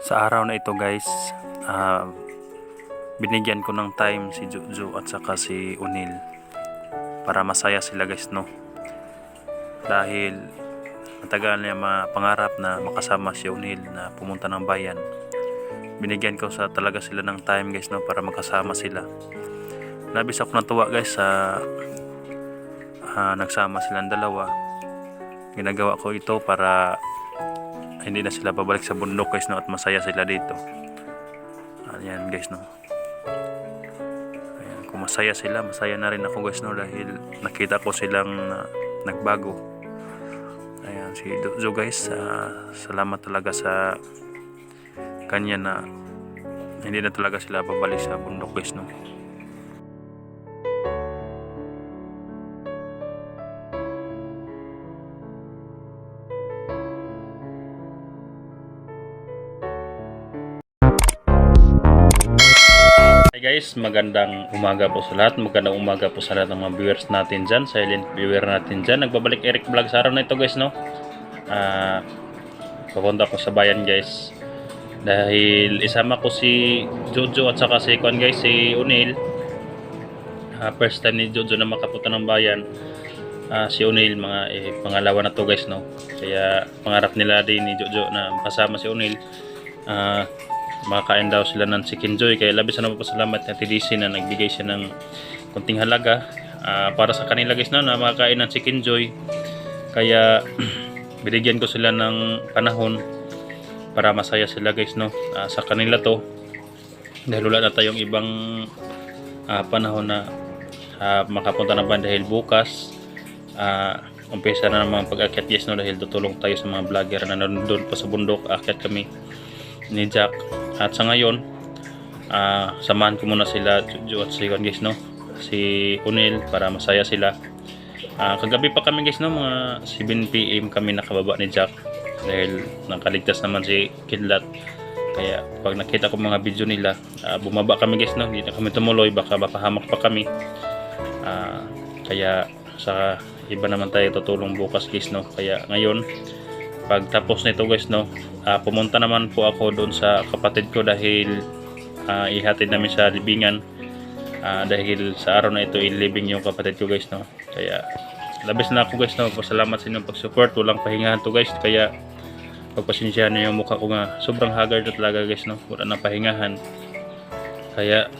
Sa araw na ito guys, binigyan ko ng time si Jojo at saka si Unil para masaya sila guys, no. Dahil matagal niya pangarap na makasama si Unil na pumunta ng bayan. Binigyan ko talaga sila ng time guys, no, para makasama sila. Labis ako natuwa guys sa nagsama silang dalawa. Ginagawa ko ito para hindi na sila babalik sa bundok guys, no, at masaya sila dito. Ayan guys, no. Ayan, kung masaya sila, masaya na rin ako guys, no, dahil nakita ko silang nagbago. Ayan si Jojo guys, salamat talaga sa kanya na hindi na talaga sila babalik sa bundok guys, no. Hey guys, magandang umaga po sa lahat. Magandang umaga po sa lahat ng mga viewers natin dyan, silent viewer natin dyan. Nagbabalik Eric Vlog sa araw na ito guys, no. Papunta ko sa bayan guys, dahil isama ko si Jojo at saka si Kwan guys, si Unil. First time ni Jojo na makapunta ng bayan. Si Unil pangalawa na to guys, no. Kaya pangarap nila din ni Jojo na makasama si Unil. Makakain daw sila ng chicken joy, kaya labis na mapasalamat na TDC na nagbigay siya ng kunting halaga para sa kanila guys, no, na makakain ng chicken joy. Kaya binigyan ko sila ng panahon para masaya sila guys, no, sa kanila to, dahil wala na tayong ibang panahon na makapunta na ba, dahil bukas umpisa na naman pag-akyat guys, no, dahil tutulong tayo sa mga vlogger na nandun pa sa bundok. Akyat kami ni Jack. At sa ngayon, samahan ko muna sila Jojo at si guys, no, si Unil, para masaya sila. Kagabi pa kami guys, no, mga 7 PM kami nakababa ni Jack, dahil nakaligtas naman si Kidlat. Kaya pag nakita ko mga video nila, bumaba kami guys, no, hindi na kami tumuloy, baka mapahamak pa kami. Kaya sa iba naman tayo tutulong bukas guys, no. Kaya ngayon, pagtapos nito guys, no, pumunta naman po ako doon sa kapatid ko, dahil ihatid namin sa libingan, dahil sa araw na ito ilibing yung kapatid ko guys, no. Kaya labis na ako guys, no, pasalamat sa inyong pag-support. Walang pahingahan to guys, kaya pagpasensyahan niyo yung mukha ko nga, sobrang haggard na talaga guys, no, wala na pahingahan. Kaya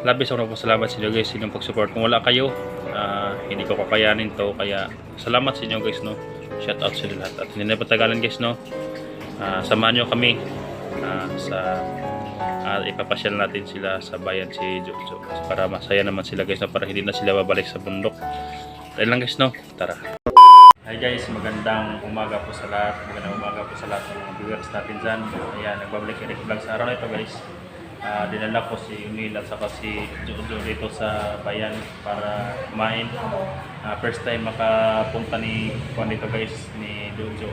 labis ako nagpasalamat sa inyo guys, sa inyong pag-support. Kung wala kayo, hindi ko kakayanin to. Kaya salamat sa inyo guys, no. Shout out sa lahat. At hindi na patagalan guys, no, samahan nyo kami sa ipapasyal natin sila sa bayan si Jojo, para masaya naman sila guys, no, para hindi na sila babalik sa bundok. Dahil lang guys, no, tara. Hi guys, magandang umaga po sa lahat. Magandang umaga po sa lahat ng mga viewers natin dyan. Ayan, nagbabalik Eric Vlog sa araw na ito guys. Dinala ko si Unil at saka si Jojo dito sa bayan para kumain. First time makapunta ni Juan dito guys, ni Jojo.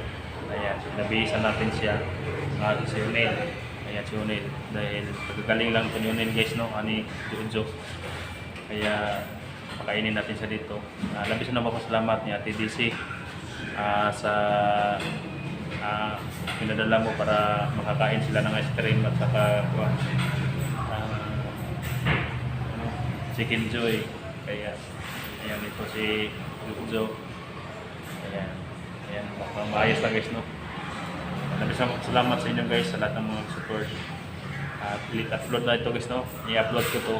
Ayan, nabihisan natin siya, si Unil. Ayan si Unil, dahil pagkagaling lang ito ni Unil guys, no, ni Jojo. Kaya pakainin natin siya dito. Labis na mapasalamat ni Ate DC sa pinadala mo para makakain sila ng ice cream at saka chicken joy. Kaya ayan, ito si Jojo. Ayan, maayos lang guys, no. Labis na salamat sa inyo guys, sa lahat ng mga support. Delete upload na ito guys, no. I-upload ko to,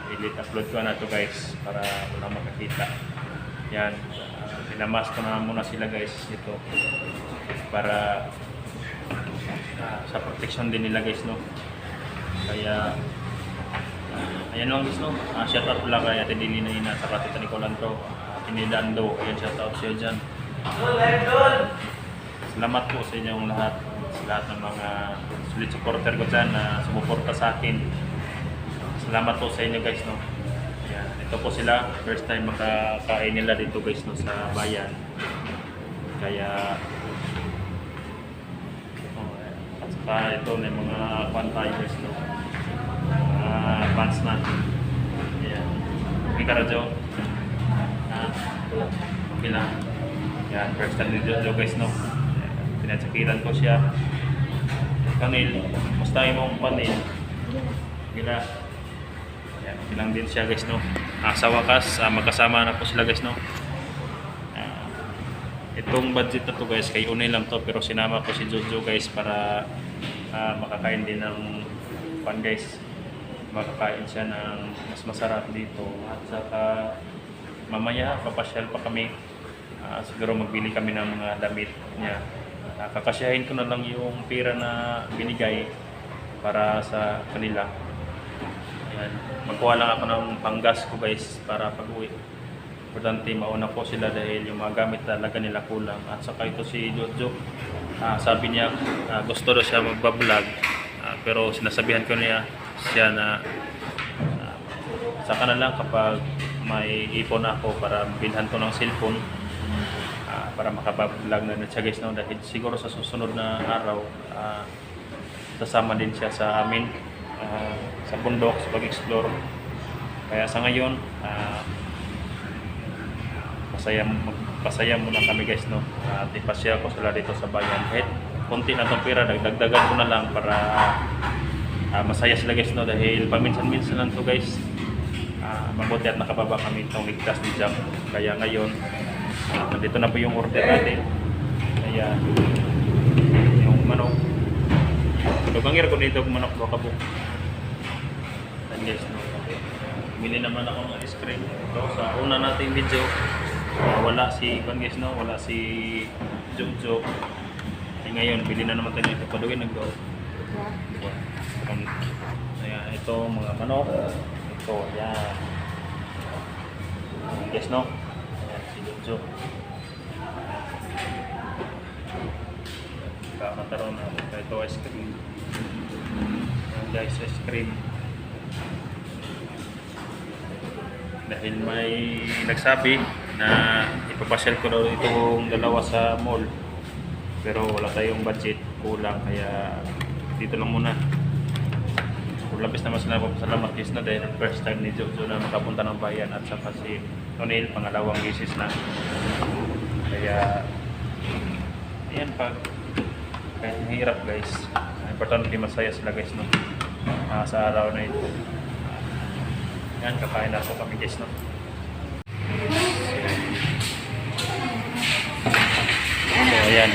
delete upload ko na ito guys, para wala makakita. Yan, pinamask ko na muna sila guys ito, para sa protection din nila guys, no. Kaya ayan lang guys, no. Shout out lang kay Ate Dili na ina sa Tita Nicolando, Tinidando. Ayan, shout out siya dyan. Salamat po sa inyong lahat, sa lahat ng mga solid supporter ko dyan na sumuporta sa akin. Salamat po sa inyo guys, no. Ayan, ito po sila, first time makakain nila dito guys, no, sa bayan. Kaya at saka ito na mga pantay guys, no, pants na. Ayan, okay ka radyo, okay lang. Yan, first time ni Jojo guys, no. Pinatsakiran ko siya. Kanil, basta imong panil. Gila. Ayan, okay lang din siya guys, no. Sa wakas, magkasama na po sila guys, no. Itong budget na to guys, kay unay lang to, pero sinama ko si Jojo guys para makakain din ng pan guys. Makakain siya ng mas masarap dito. At saka mamaya papasyal pa kami. Siguro magbili kami ng mga damit niya. Kakasyahin ko na lang yung pera na binigay para sa kanila. Ayan. Magkuha lang ako ng panggas ko guys para pag-uwi. Importante mauna po sila dahil yung mga gamit talaga nila kulang. At saka ito si Jojo, sabi niya gusto daw siya magbablog, pero sinasabihan ko niya siya na saka na lang kapag may ipon ako para bilhan ko ng cellphone para makabablog na siya guys, no? Dahil siguro sa susunod na araw sasama din siya sa amin sa bundok, sa pag-explore. Kaya sa ngayon pasaya muna kami guys, no? At ipasya ko sila dito sa bayan. Kahit konti na itong pera, dagdagan ko na lang para masaya sila guys, no? Dahil paminsan-minsan lang to guys. Mabuti at nakababa kami itong ligtas ni Jam. Kaya ngayon nandito na po yung order natin. Kaya yung manok, lugangir ko dito yung manok baka po. And guys, no? Bili naman ako ng ice cream. So, sa una nating video, wala si Ivan guys, no? Wala si Jojo. Ngayon, bili na naman tayo ito. Paduin nag-go. Ayan, ito mga manok. Ito, ayan. Guys, no? Ayan, si Jojo. Kakataroon na. Ito, ice cream. Ayan guys, ice cream. Dahil may nagsabi na ipapasyal ko daw itong dalawa sa mall, pero wala tayong budget, kulang, kaya dito lang muna. Labis naman sila papasalamat guys, na dahil first time ni Jojo na makapunta ng bayan, at saka si O'Neil pangalawang bisis na. Kaya ayan, kahit mahirap guys, importante masaya sila guys, no? Sa araw na ito. Yan, kakain na po kami guys, no? So, ayan.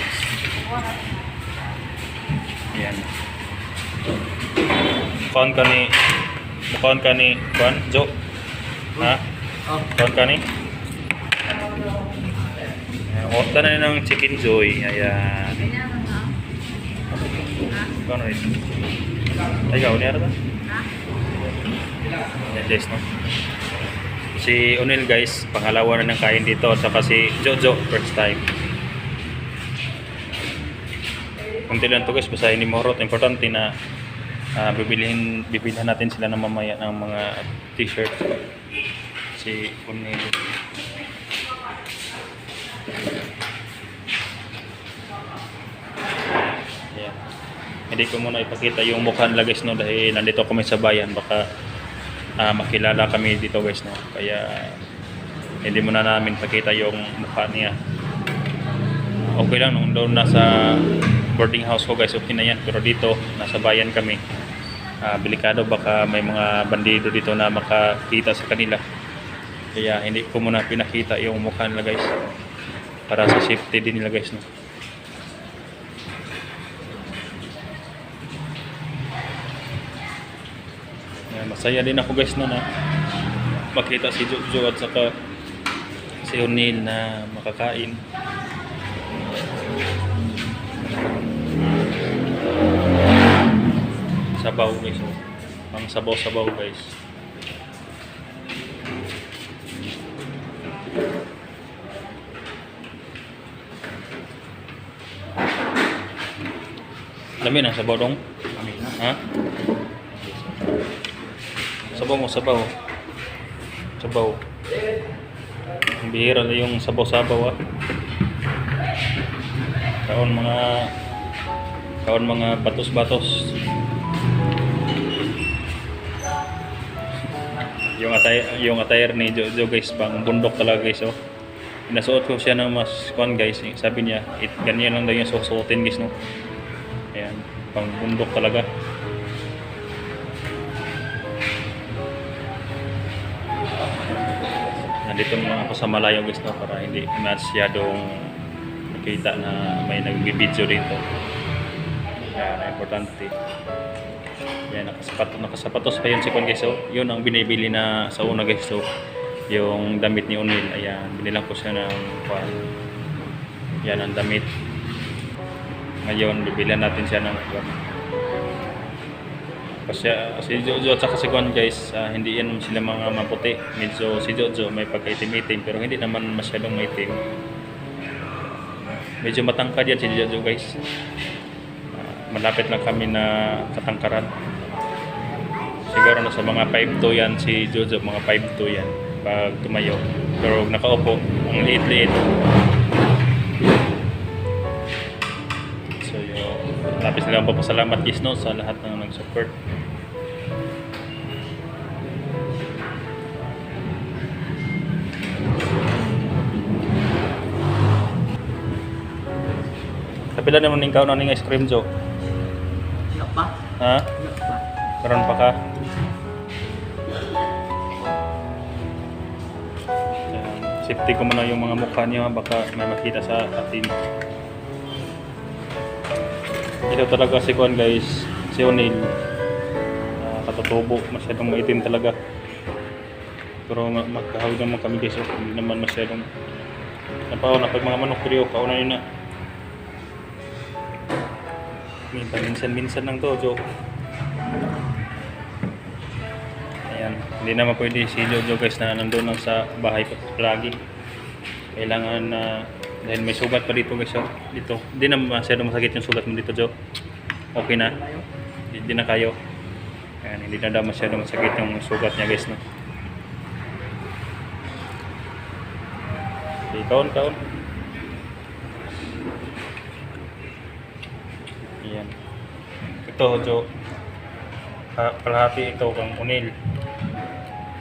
Ayan. Mukhaan ka ni Juan, Jo? Ha? Mukhaan ka ni? Orta na ng chicken joy. Ayan. Kano ito? Ay, ikaw, niya rin? Ayan guys, no? Si O'Neil guys, pangalawa na ng kain dito, at saka si Jojo, first time. Kunti lang to guys, basta hindi mahurot. Importante na bibilhin natin sila ng mamaya ng mga t-shirt. Si O'Neil. Yeah. Hindi ko muna ipakita yung mukha nila guys, no? Dahil nandito kami sa bayan, baka makilala kami dito guys, no? Kaya hindi muna namin pakita yung mukha niya. Okay lang nung doon nasa boarding house ko guys, okay na yan, pero dito nasa bayan kami, delikado, baka may mga bandido dito na makakita sa kanila. Kaya hindi ko muna pinakita yung mukha nila guys, para sa safety din nila guys, no? Masaya din ako guys, no, na makita si Jojo at saka si O'Neil na makakain. Sabaw guys, oh. Ang sabaw-sabaw guys. Dami na sabaw dong? Ha? Sabaw mo, sabaw. Sabaw. Ang bihira na yung sabaw-sabaw, ah. Kaon mga batos-batos. Yung attire ni Jojo guys, pang bundok talaga guys, oh. Pinasuot ko siya ng mas kuan guys, sabi niya, ganyan lang daw yung susuotin guys, no. Ayan, pang bundok talaga. Nandito naman ako sa malayo guys, no, para hindi masyadong makita na may nag-video dito. Yan, importante. Yan, nakasapatos pa yun si Juan guys. So, yun ang binibili na sa una guys. So, yung damit ni Unil. Ayan, binilang ko siya ng Juan. Yan ang damit. Ngayon, bibilihan natin siya ng Juan. Kasi si Jojo at saka si Juan guys, hindi yan sila mga maputi. Medyo si Jojo may pagkaitim-itim pero hindi naman masyadong maitim. Medyo matangkad yan si Jojo guys. Malapit lang kami na katangkaran. Siguro na sa mga 5'2" yan si Jojo, mga 5'2" yan pag tumayo. Pero nakaupo, ang liit-liit. So yun, lapis na lang papasalamat guys, no, sa lahat ng nag-support. Kapila naman ng kaon ng ice cream, Jo? Yok pa? Ha? Yok pa? Karon pa ka? Safety ko muna yung mga mukha niya, baka may makita sa atin. Ito talaga si Juan guys, si Unil. Katutubo, masyadong maitim talaga. Pero magkahawig naman kami guys, hindi naman masyadong napaw na pag mga manok pero kauna yun na. Minsan-minsan lang to, Jo. Ayan, hindi naman pwede si Jojo guys na nandun lang sa bahay ko lagi. Kailangan na dahil may sugat pa dito guys, dito. Hindi naman masyadong masakit yung sugat mo dito, Jo. Okay na. Hindi na kayo. Ayan, hindi na daw masyadong masakit yung sugat niya guys, no. Okay, kaon. Ayan. Ito, Jo. Kalahati ito kang Unil.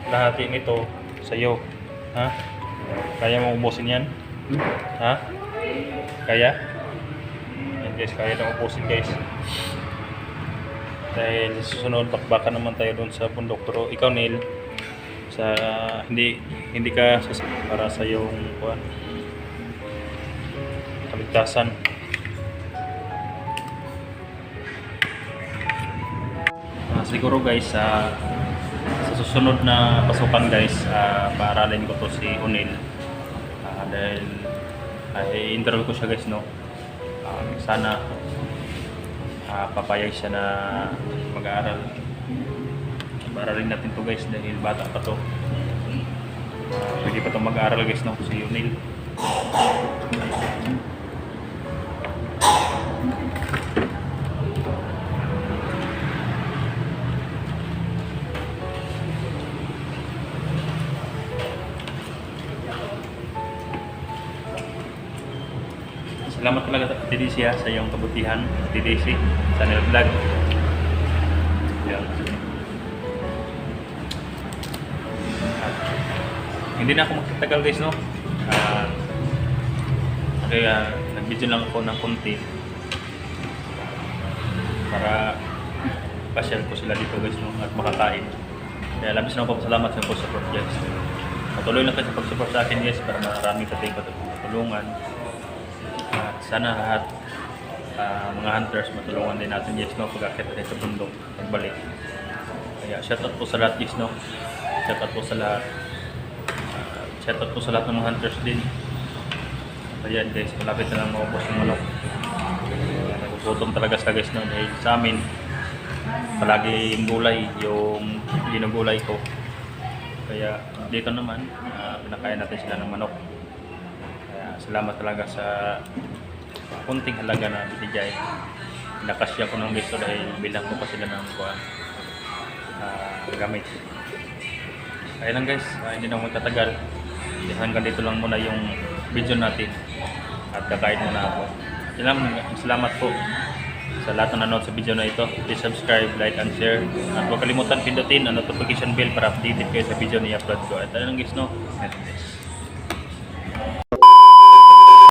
Kalahati nito sa'yo. Ha? Kaya mo ubusin yan? Ha? Kaya? Ayan guys, kaya na ubusin guys. Dahil susunod, bakbakan naman tayo doon sa bundok. Pero ikaw, Neil, sa hindi ka para sa yung kaligtasan. Siguro guys, sa susunod na pasukan guys, paaralin ko to si Unil. Dahil i-interview ko siya guys, no. Sana papayag siya na mag-aaral. Paaralin natin to guys dahil bata pa to. Pwede pa to mag-aaral guys, no, si Unil. Salamat talaga Ate Daisy sa iyong kabutihan, Ate Daisy, sa Nel Vlog. Yan. Hindi na ako magtatagal guys, no? Kaya nag-video lang ako ng konti para pasyal ko sila dito guys, no? At makakain. Kaya labis na ako pasalamat sa mga support guys. Patuloy lang kayo sa pag-support sa akin guys para maraming kating patulungan. Sana lahat mga hunters matulungan din natin guys, no, pag-akit tayo sa bundok pagbalik. Kaya shoutout po sa lahat guys, no. Shoutout po sa lahat. Shoutout po sa lahat ng mga hunters din. Ayan guys, malapit na lang maubos yung manok. Nagugutom talaga sa guys, no, dahil sa amin palagi yung gulay, yung ginugulay ko. Kaya dito naman pinakain natin sila ng manok. Kaya salamat talaga sa kunting halaga na binigay. Nakasya ko ng gusto dahil bilang ko pa sila ng gamit. Kaya lang guys, hindi na ako magtatagal. Hanggang dito lang muna yung video natin at kakain muna ako. Salamat po sa lahat ng nanood sa video na ito. Please subscribe, like, and share. At huwag kalimutan pindutin ang notification bell para updated kayo sa video na i-upload ko. At ano lang guys, no?